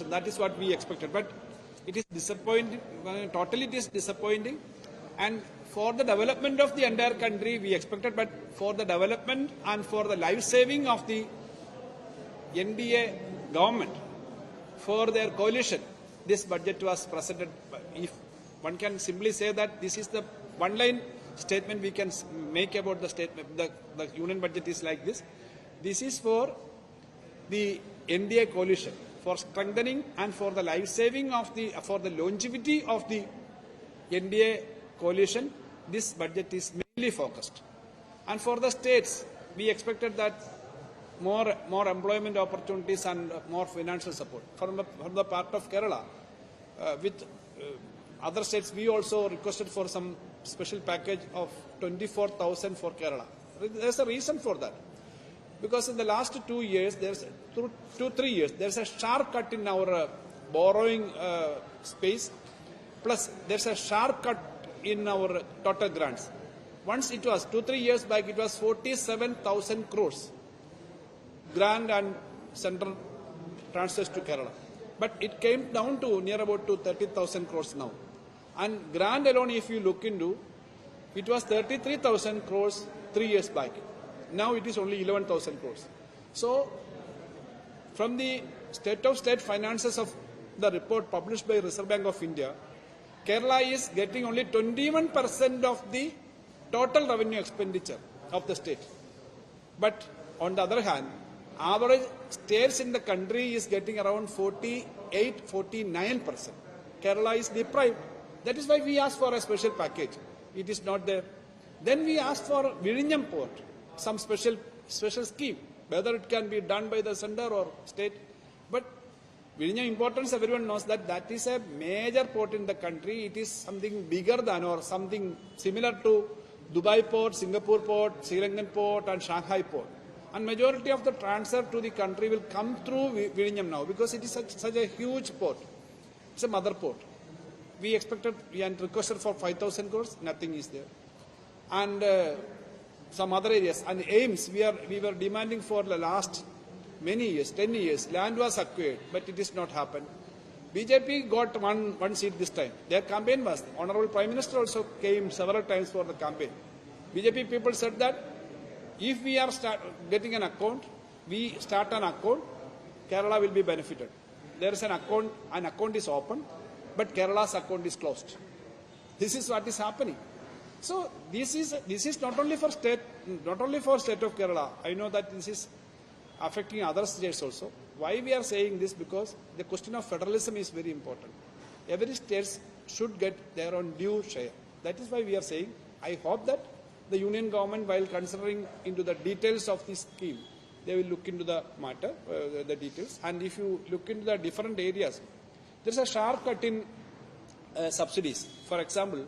reduction. That is what we expected. But it is disappointing. Totally it is disappointing. And for the development of the entire country, we expected. But for the development and for the life saving of the NDA government, for their coalition, this budget was presented. If one can simply say that this is the one-line statement we can make about the statement, the union budget is like this. This is for the NDA coalition, for strengthening and for the life-saving of for the longevity of the NDA coalition. This budget is mainly focused. And for the states, we expected that more employment opportunities and more financial support. From the part of Kerala, with other states, we also requested for some special package of 24,000 for Kerala. There's a reason for that. Because in the last 2 years, there's 3 years, there's a sharp cut in our borrowing space. Plus, there's a sharp cut in our total grants. Once it was 2-3 years back, it was 47,000 crores grant and central transfers to Kerala. But it came down to near about to 30,000 crores now. And grant alone, if you look into, it was 33,000 crores 3 years back. Now it is only 11,000 crores. So, from the state of state finances of the report published by Reserve Bank of India, Kerala is getting only 21% of the total revenue expenditure of the state. But on the other hand, average states in the country is getting around 48-49%. Kerala is deprived. That is why we asked for a special package. It is not there. Then we asked for Vizhinjam port, some special scheme, whether it can be done by the center or state. But Vizhinjam importance, everyone knows that that is a major port in the country. It is something bigger than or something similar to Dubai port, Singapore port, Sri Lankan port and Shanghai port. And majority of the transfer to the country will come through Vizhinjam now because it is such a huge port. It's a mother port. We expected and requested for 5,000 crores, nothing is there. And some other areas. And aims, we were demanding for the last many years, 10 years. Land was acquired, but it is not happened. BJP got one seat this time. Their campaign was, Honorable Prime Minister also came several times for the campaign. BJP people said that if we are getting an account, we start an account, Kerala will be benefited. There is an account is open, but Kerala's account is closed. This is what is happening. So this is not only for state of Kerala. I know that this is affecting other states also. Why we are saying this? Because the question of federalism is very important. Every state should get their own due share. That is why we are saying, I hope that the union government, while considering into the details of this scheme, they will look into the matter, the details. And if you look into the different areas, there is a sharp cut in subsidies. For example,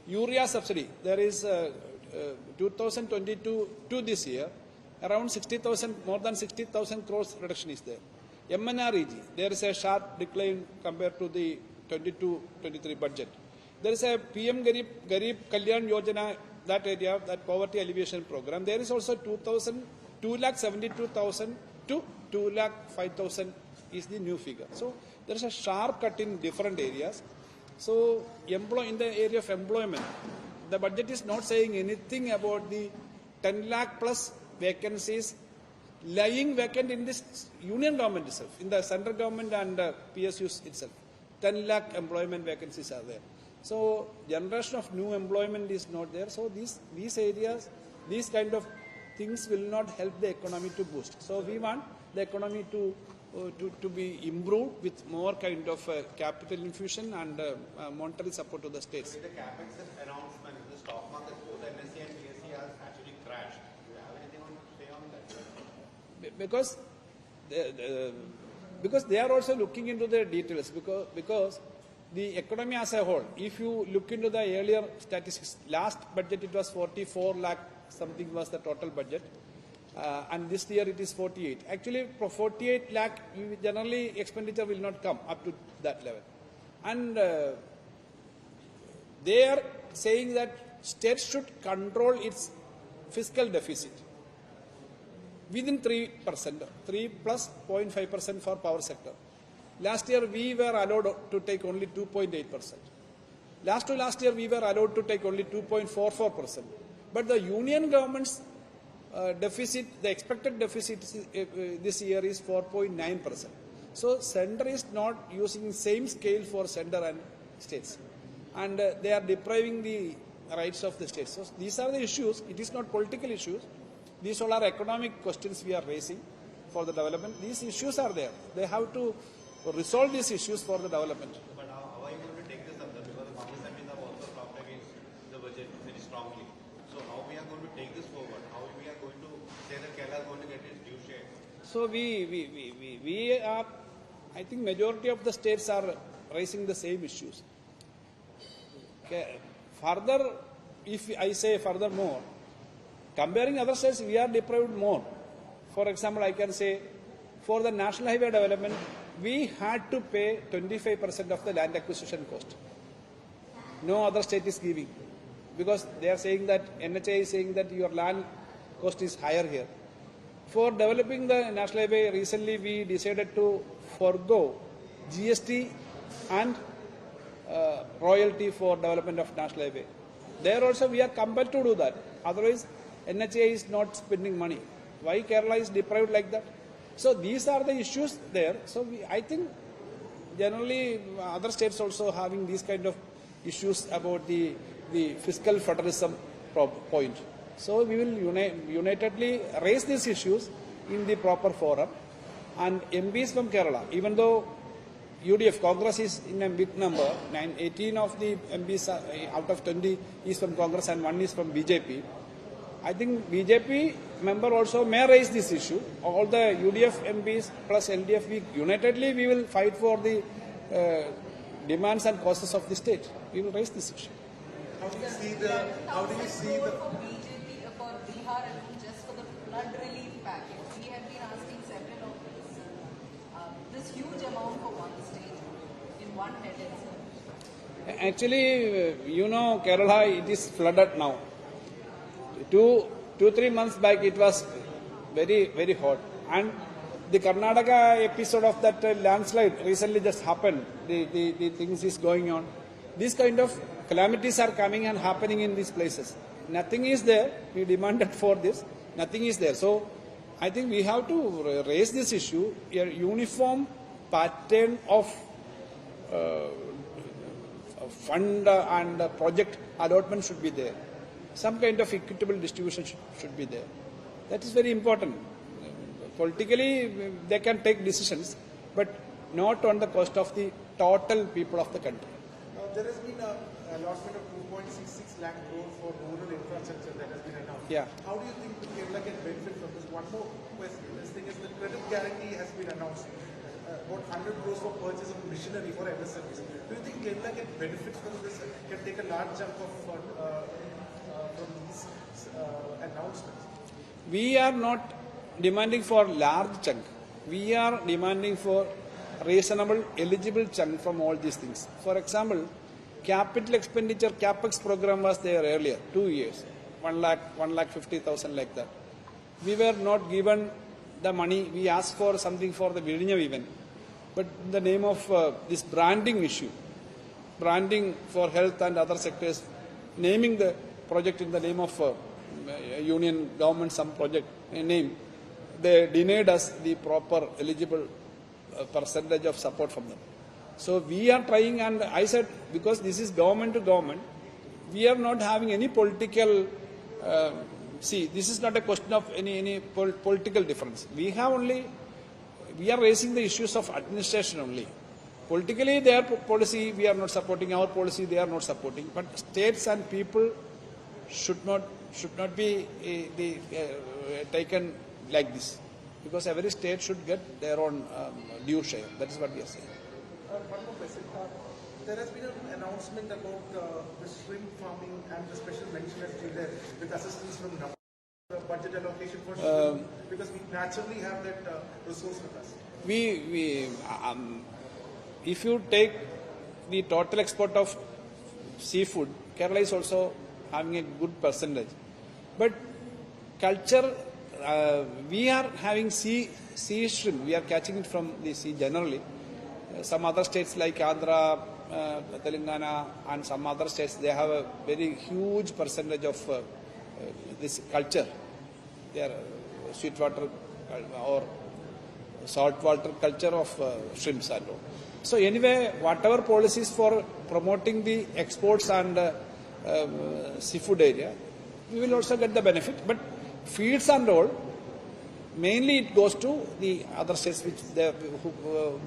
urea subsidy, there is 2022 to this year, around 60,000, more than 60,000 crores reduction is there. MNREG, there is a sharp decline compared to the 22-23 budget. There is a PM Garib Kalyan Yojana, that area, that poverty alleviation program. There is also 2,72,000 to 2,05,000 is the new figure. So there is a sharp cut in different areas. So in the area of employment, the budget is not saying anything about the 10 lakh plus vacancies lying vacant in this union government itself, in the central government and PSUs itself. 10 lakh employment vacancies are there. So generation of new employment is not there. So these areas, these kind of things will not help the economy to boost. So we want the economy to be improved with more kind of capital infusion and monetary support to the states. With the capex announcement, the stock market, both NSE and BSE has actually crashed. Do you have anything to say on that? Because they are also looking into the details. Because the economy as a whole, if you look into the earlier statistics, last budget it was 44 lakh something was the total budget. And this year it is 48. Actually, for 48 lakh, generally expenditure will not come up to that level. And they are saying that states should control its fiscal deficit within 3%, 3 plus 0.5% for power sector. Last year we were allowed to take only 2.8%. Last year we were allowed to take only 2.44%. But the union government's deficit, the expected deficit this year is 4.9%. So center is not using same scale for center and states. And they are depriving the rights of the states. So these are the issues. It is not political issues. These all are economic questions we are raising for the development. These issues are there. They have to resolve these issues for the development. But how are you going to take this up? Because the Congress MPs have also talked against the budget very strongly. So how we are going to take this forward? How we are going to say that Kerala is going to get its due share? So we are, I think majority of the states are raising the same issues. Okay. Further, if I say furthermore, comparing other states, we are deprived more. For example, I can say for the national highway development, we had to pay 25% of the land acquisition cost. No other state is giving, because they are saying that NHA is saying that your land cost is higher here. For developing the national highway, recently we decided to forego GST and royalty for development of national highway. There also we are compelled to do that. Otherwise, NHA is not spending money. Why Kerala is deprived like that? So these are the issues there. So I think generally other states also having these kind of issues about the fiscal federalism point. So we will unitedly raise these issues in the proper forum. And MPs from Kerala, even though UDF, Congress is in a big number, 18 of the MPs out of 20 is from Congress and 1 is from BJP. I think BJP member also may raise this issue. All the UDF MPs plus LDF, unitedly we will fight for the demands and causes of the state. We will raise this issue. How do you see the for BJP for Bihar and just for the flood relief package? We have been asking several of this huge amount for one state in one head itself. Actually, Kerala, it is flooded now. 2-3 months back, it was very, very hot. And the Karnataka episode of that landslide recently just happened. The things is going on. These kind of calamities are coming and happening in these places. Nothing is there. We demanded for this. Nothing is there. So I think we have to raise this issue. A uniform pattern of fund and project allotment should be there. Some kind of equitable distribution should be there. That is very important. Politically, they can take decisions, but not on the cost of the total people of the country. There has been a allotment of 2.66 lakh crore for rural infrastructure that has been announced. Yeah. How do you think Kerala can benefit from this? One more question. This thing is the credit guarantee has been announced. About 100 crores for purchase of machinery for MSMEs. Do you think Kerala can benefit from this? Can take a large chunk of from these announcements? We are not demanding for large chunk. We are demanding for reasonable, eligible chunk from all these things. For example, capital expenditure, CAPEX program was there earlier, 2 years, 1,50,000 like that. We were not given the money. We asked for something for the Vilnius event. But in the name of this branding issue, branding for health and other sectors, naming the project in the name of union government, some project name, they denied us the proper eligible percentage of support from them. So we are trying, and I said, because this is government to government, we are not having any political, this is not a question of any political difference. We are raising the issues of administration only. Politically, their policy, we are not supporting. Our policy, they are not supporting. But states and people should not be taken like this, because every state should get their own due share. That is what we are saying. One more question. There has been an announcement about the shrimp farming and the special mention has been there with assistance from Nadu, the budget allocation for shrimp, because we naturally have that resource with us. If you take the total export of seafood, Kerala is also having a good percentage. But culture, we are having sea shrimp. We are catching it from the sea generally. some other states like Andhra, Telangana and some other states, they have a very huge percentage of this culture. They are sweetwater or saltwater culture of shrimps and all. So anyway, whatever policies for promoting the exports and seafood area, we will also get the benefit. But feeds and all, mainly it goes to the other states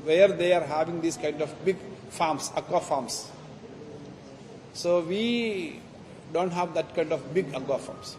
where they are having these kind of big farms, aqua farms. So we don't have that kind of big aqua farms.